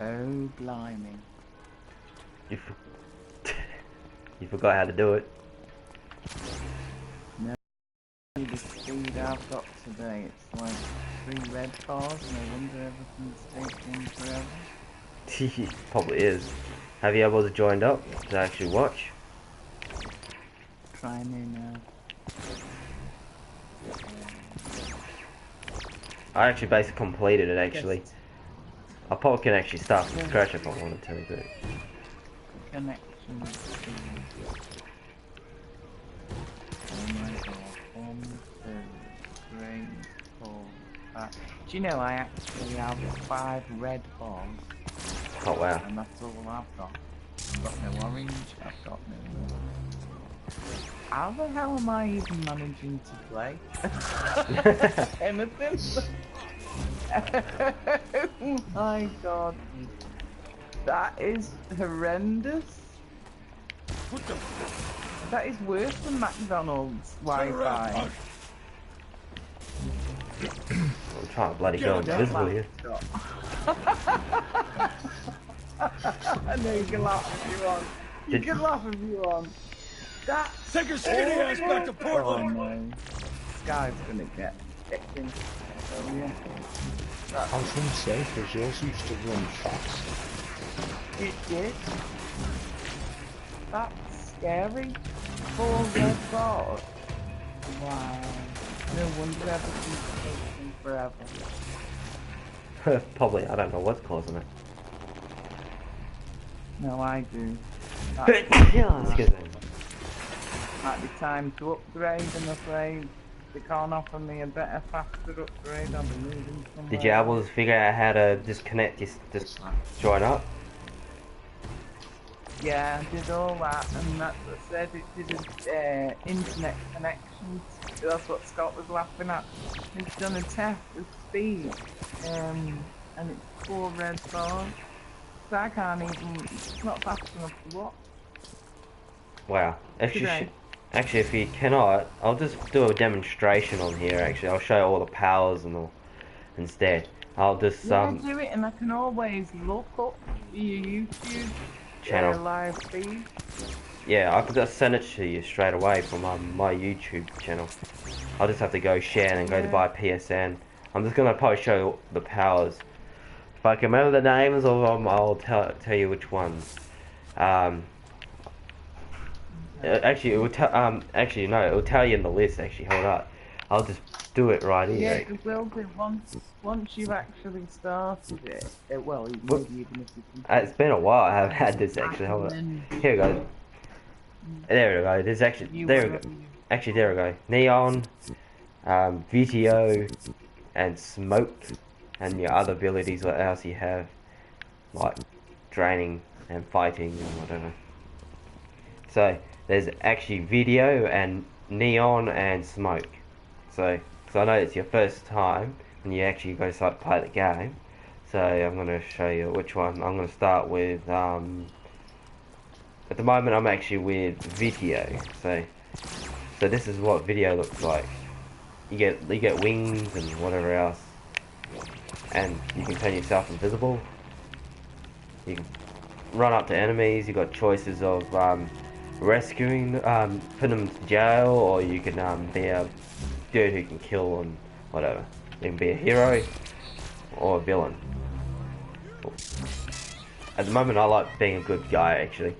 Oh, blimey. You, you forgot how to do it. No, the speed I've got today, it's like 3 red bars. No wonder everything's taking forever. Probably is. Have you able to joined up to actually watch? Trying in I actually basically completed it actually. just I probably can actually start from scratch if I wanted to, but... connection speed. Oh my god. 1, 2, 3, 4, 5. Do you know I actually have 5 red bars? Oh wow. And that's all I've got. I've got no orange, I've got no... How the hell am I even managing to play? Anything? Oh my god. That is horrendous. What the? That is worse than McDonald's Wi-Fi. I'm trying to bloody go invisible here. I know you can laugh if you want. You can laugh if you want. That. Take your skinny ass back to Portland. Oh no. This guy's gonna get victim. Oh yeah. I was going to say, because yours used to run fast. It did. That's scary. 4 red bars. Wow. No wonder everything's taking forever. Probably, I don't know what's causing it. No, I do. Yeah, excuse me. Might be time to upgrade, I'm afraid. They can't offer me a better, faster upgrade. I'll be moving somewhere. Did you able to figure out how to disconnect this, just join up? Yeah, I did all that, and that's what I said. It did internet connections. That's what Scott was laughing at. It's done a test of speed, and it's 4 red bars. So I can't even. It's not fast enough to watch. Wow. Today. Actually, if you cannot, I'll just do a demonstration on here. Actually, I'll show you all the powers and all instead. I'll just Yeah, do it, and I can always look up your YouTube channel. live feed. Yeah, I could just send it to you straight away from my YouTube channel. I'll just have to go share and go to buy PSN. I'm just gonna probably show you the powers. If I can remember the names of them, I'll tell you which ones. Actually, it will tell. Actually, no, it will tell you in the list. Actually, hold up. I'll just do it right here. Yeah, it will do once you've actually started it. Well, maybe even if you can. It's been a while. I have had this actually. Hold on. Here we go. There we go. There's actually there we go. Actually, there we go. Neon, VTO, and smoke, and your other abilities. What else you have? Like draining and fighting and whatever. So there's actually video and neon and smoke. So, because I know it's your first time when you actually go start to play the game. So I'm going to show you which one. I'm going to start with, at the moment I'm actually with video. So this is what video looks like. You get wings and whatever else. And you can turn yourself invisible. You can run up to enemies. You got choices of, rescuing, putting them to jail, or you can be a dude who can kill and whatever. You can be a hero or a villain. At the moment, I like being a good guy. Actually,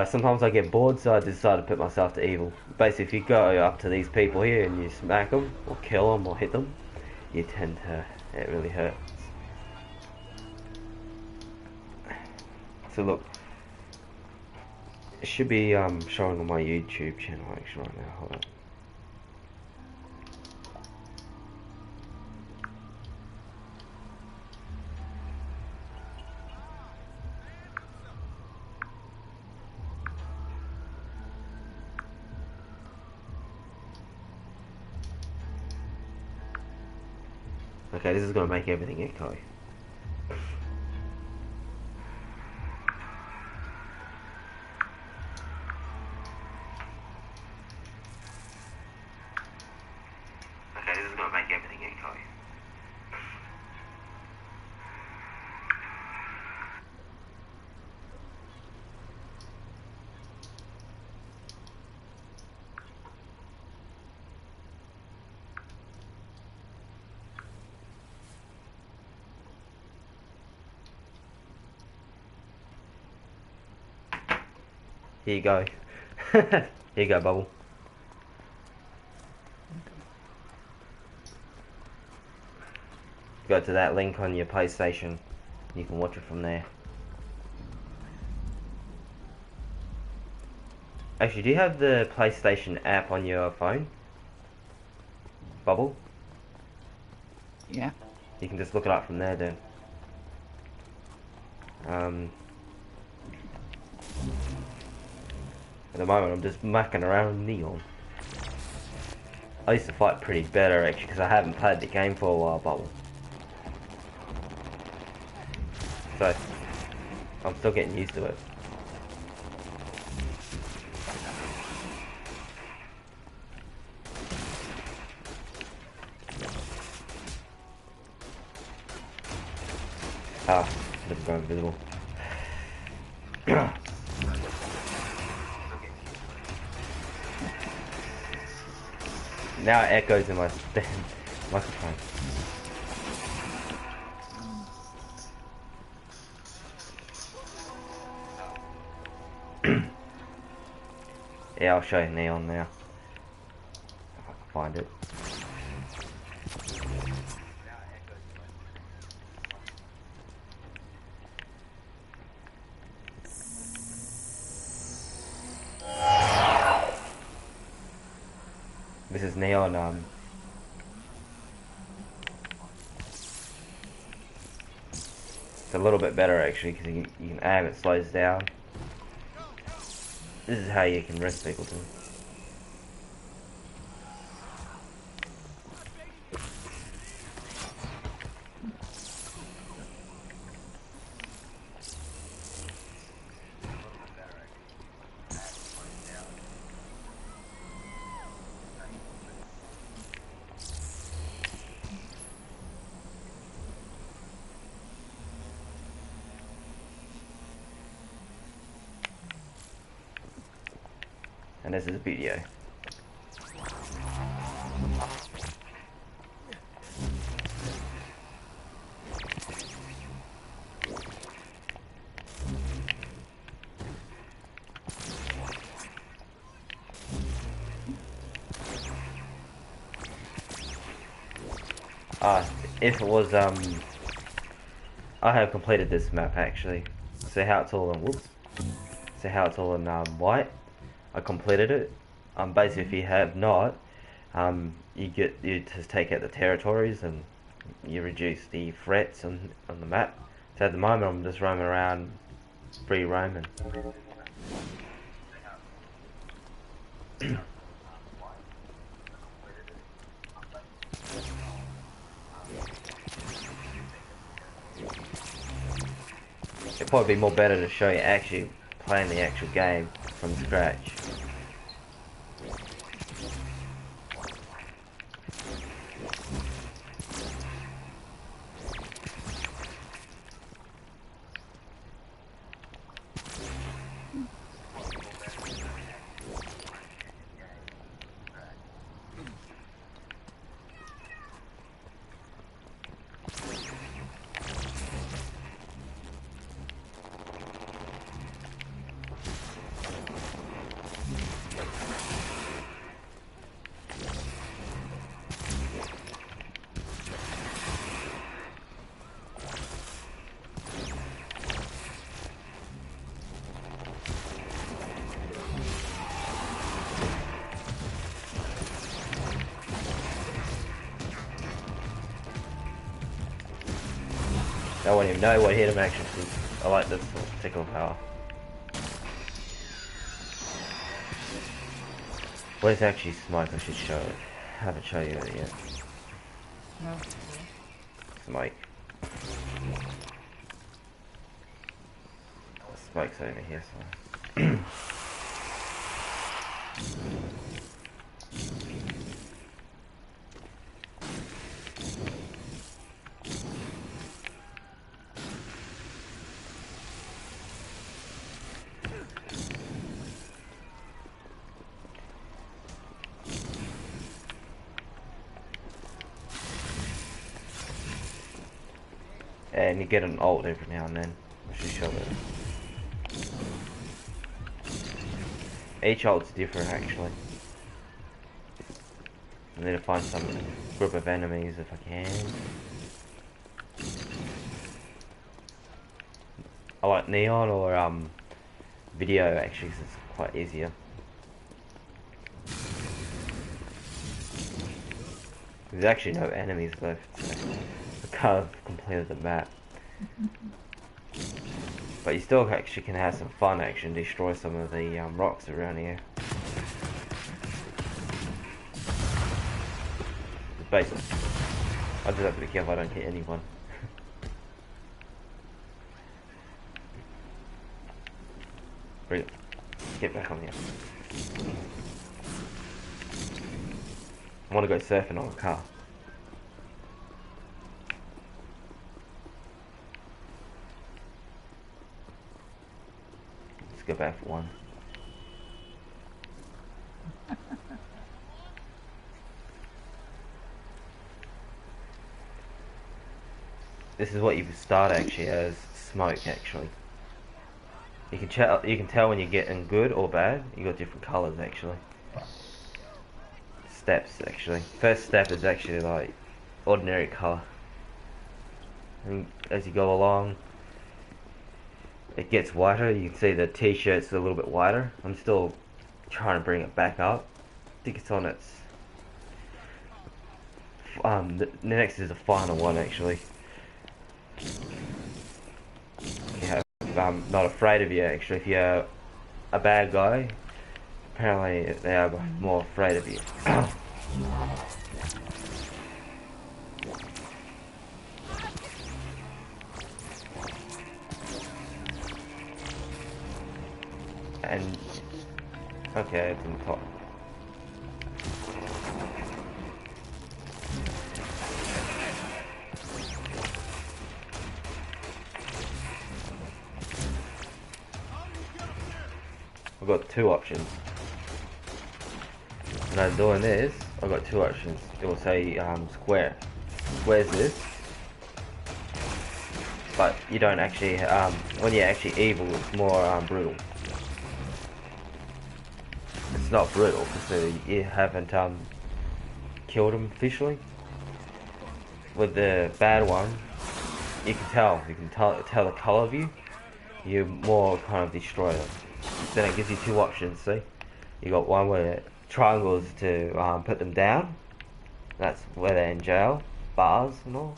sometimes I get bored, so I decide to put myself to evil. Basically, if you go up to these people here and you smack them, or kill them, or hit them, you tend to. It really hurts. So look. It should be showing on my YouTube channel actually right now. Hold on. Okay, this is gonna make everything echo. Okay, this is gonna make everything echo. Here you go. Here you go, Bubble. Go to that link on your PlayStation. You can watch it from there. Actually, do you have the PlayStation app on your phone? Bubble? Yeah. You can just look it up from there then. At the moment I'm just mucking around with Neon. I used to fight pretty better actually because I haven't played the game for a while, Bubble. So, I'm still getting used to it. Ah, let's go invisible. Now it echoes in my microphone. Yeah, I'll show you Neon now. If I can find it. This is Neon, it's a little bit better actually because you can aim, it slows down. This is how you can rest people too. And this is a video. If it was, I have completed this map actually. See how it's all in, whoops. See how it's all in white? I completed it. Basically if you have not, you just take out the territories and you reduce the threats on the map. So at the moment I'm just roaming around, free roaming. It'd probably be more better to show you actually playing the actual game from scratch. I won't even know what hit him actually. I like this particular power. Where's actually Smoke? I should show it. I haven't shown you it yet. No. Smoke. Smoke's over here, so. And you get an ult every now and then. I should show it. Each ult's different actually. I need to find some group of enemies if I can. I like Neon or Video actually 'cause it's quite easier. There's actually no enemies left, so I kind of completed the map. But you still actually can have some fun action, destroy some of the rocks around here. Basically, I just have to be careful I don't hit anyone. Bring it. Get back on here. I want to go surfing on a car. Let's go back for one. This is what you start actually as smoke actually. You can tell when you're getting good or bad. You got different colours actually. Steps actually. First step is actually like ordinary colour. And as you go along, it gets whiter. You can see the t-shirt's a little bit whiter. I'm still trying to bring it back up. I think it's on its. The next is the final one actually. Yeah, I'm not afraid of you actually. If you're a bad guy, apparently they are more afraid of you. And okay, it's in the top. I've got two options. When I'm doing this, I've got two options. It will say square. Square's this. But you don't actually, when you're actually evil, it's more brutal. It's not brutal because you haven't killed him officially. With the bad one, you can tell the colour of you. You more kind of destroy them. Then it gives you two options. See, you got one where triangles to put them down. That's where they're in jail, bars and all.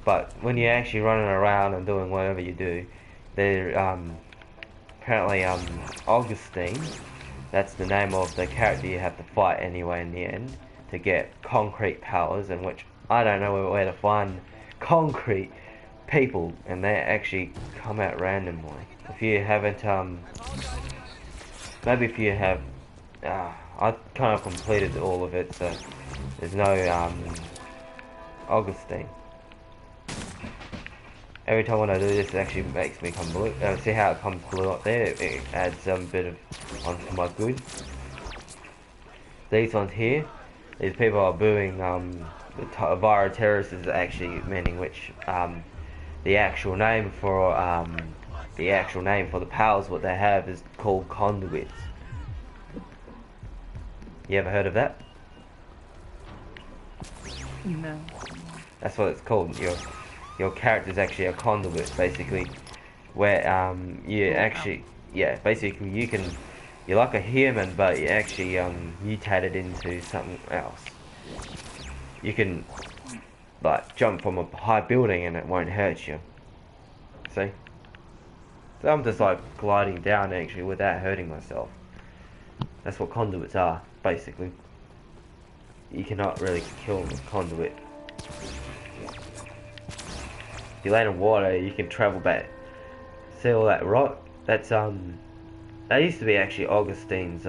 But when you're actually running around and doing whatever you do, they're apparently Augustine. That's the name of the character you have to fight anyway in the end to get concrete powers, in which I don't know where to find concrete people, and they actually come out randomly. If you haven't, maybe if you have, I kind of completed all of it, so there's no Augustine. Every time when I do this, it actually makes me come blue. See how it comes blue up there? It adds some bit of onto my good. These ones here, these people are booing the Vira terrorists is actually meaning which the actual name for the powers what they have is called conduits. You ever heard of that? No. That's what it's called. Your character's actually a conduit, basically, where you actually, yeah, basically you're like a human, but you actually mutated into something else. You can like jump from a high building and it won't hurt you. See? So I'm just like gliding down actually without hurting myself. That's what conduits are, basically. You cannot really kill a conduit. If you land in water, you can travel back. See all that rock? That's that used to be actually Augustine's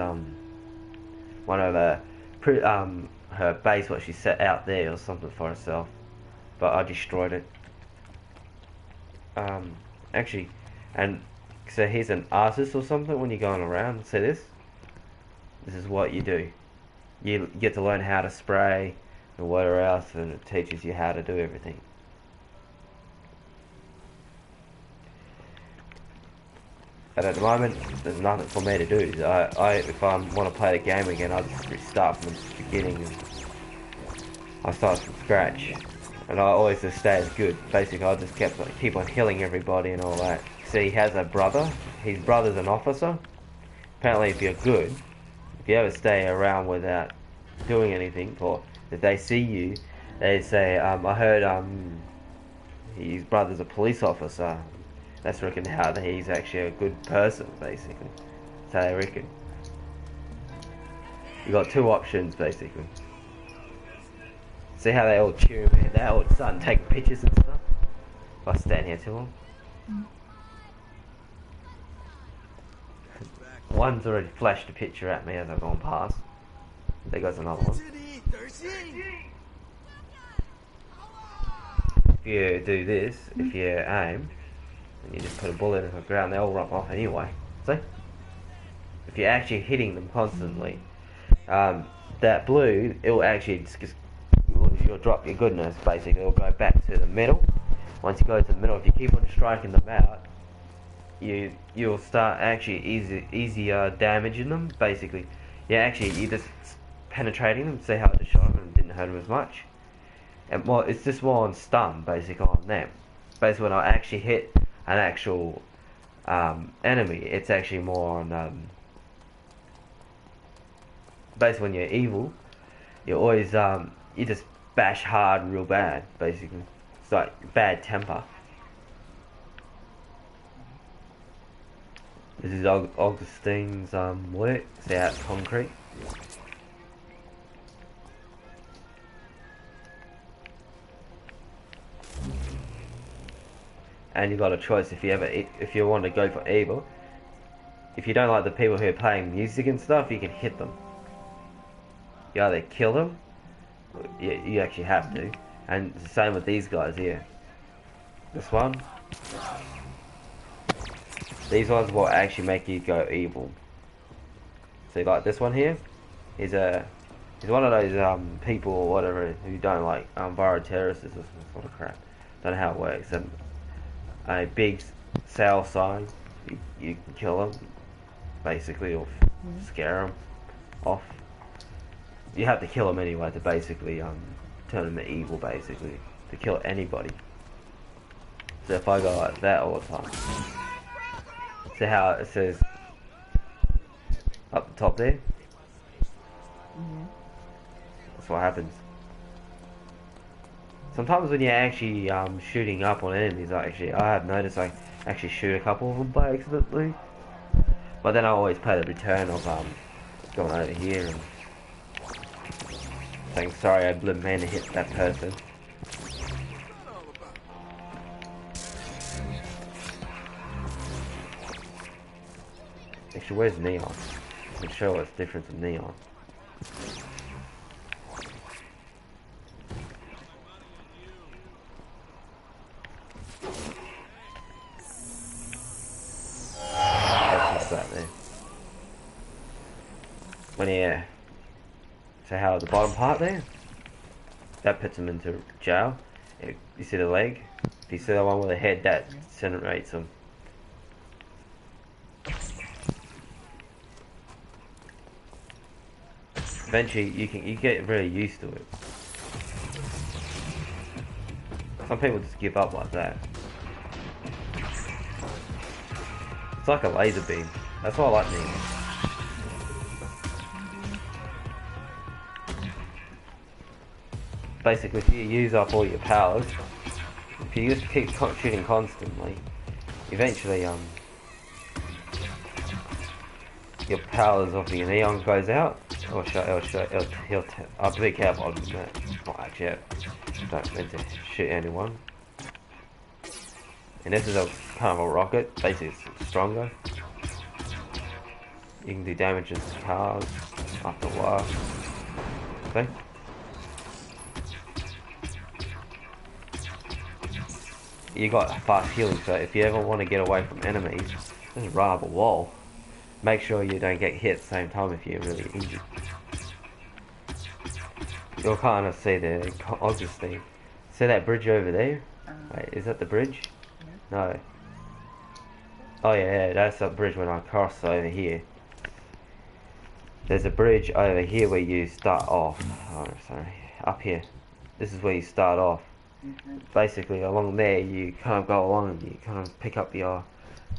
one of her base what she set out there or something for herself, but I destroyed it. Actually, and so here's an artist or something when you're going around. See this? This is what you do. You get to learn how to spray and whatever else, and it teaches you how to do everything. But at the moment, there's nothing for me to do. If I want to play the game again, I just restart from the beginning and I start from scratch. And I always just stay as good. Basically, I just keep on healing everybody and all that. See, he has a brother. His brother's an officer. Apparently, if you're good, if you ever stay around without doing anything, or if they see you, they say, I heard his brother's a police officer. That's reckon how he's actually a good person, basically. That's how they reckon. You got two options, basically. See how they all cheer me? They all starting taking pictures and stuff. If I stand here too long. One's already flashed a picture at me as I've gone past. There goes another one. If you do this, if you aim, and you just put a bullet in the ground, they all run off anyway. See? If you're actually hitting them constantly, that blue, it will actually just you'll drop your goodness, basically. It'll go back to the middle. Once you go to the middle, if you keep on striking them out, you'll start actually easier damaging them, basically. You're just penetrating them. See how I just shot them and didn't hurt them as much? And well, it's just more on stun, basically, on them. Basically, when I actually hit an actual enemy, it's actually more on basically when you're evil, you always you just bash hard real bad, basically. It's like bad temper. This is Augustine's work. See how it's concrete. And you got a choice if you want to go for evil. If you don't like the people who are playing music and stuff, you can hit them. You either kill them, you actually have to, and it's the same with these guys here. This one, these ones will actually make you go evil. See, like this one here, he's one of those people or whatever who don't like bioterrorists or some sort of crap. Don't know how it works. And a big sale sign, you can kill them, basically, or scare them off. You have to kill them anyway to basically turn them evil, basically, to kill anybody. So if I go like that all the time, see how it says up the top there? That's what happens. Sometimes when you're actually shooting up on enemies, I have noticed I actually shoot a couple of them by accidentally. But then I always play the return of going over here and saying sorry I didn't mean to hit that person. Actually, where's Neon? I can show what's different from Neon. So how the bottom part there, that puts him into jail. You see the leg? If you see the one with the head, that incinerates him. Eventually you get really used to it. Some people just give up like that. It's like a laser beam. That's why I like Neon. Basically, if you use up all your powers, if you just keep shooting constantly, eventually your powers of your Neon goes out. I'll be careful on that. Not actually, don't mean to shoot anyone. And this is a kind of a rocket. Basically, it's stronger. You can do damage to cars after a while. Okay. You got fast healing, so if you ever want to get away from enemies, just run up a wall. Make sure you don't get hit at the same time if you're really injured. You'll kind of see the Augustine. See that bridge over there? Wait, is that the bridge? No. Oh yeah, that's a bridge when I cross over here. There's a bridge over here where you start off. Oh, sorry, up here. This is where you start off. Okay. Basically, along there, you kind of go along and you kind of pick up your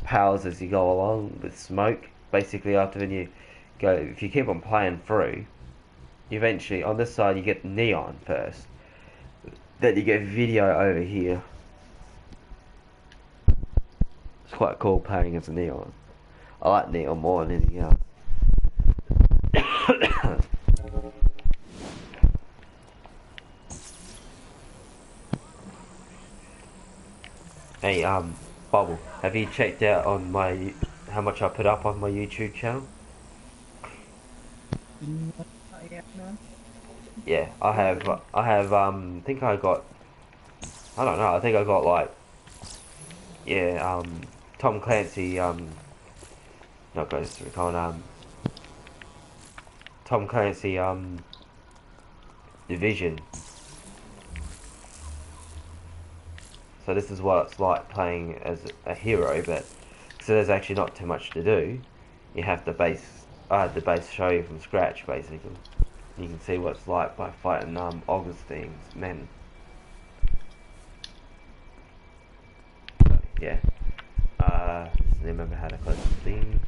powers as you go along with smoke. Basically, after when you go, if you keep on playing through, eventually on this side you get neon first. Then you get video over here. It's quite cool playing as a neon. I like neon more than anything else. Hey, Bubble, have you checked out on my how much I put up on my YouTube channel? Not yet, no. Yeah, I have. I think I got. I don't know. I think I got like. Yeah. Tom Clancy. Not Ghost Recon. Tom Clancy. Division. So this is what it's like playing as a hero, but so there's actually not too much to do. You have to base. I had to base show you from scratch, basically. You can see what it's like by fighting Augustine's men. So, yeah. Just remember how to close the thing.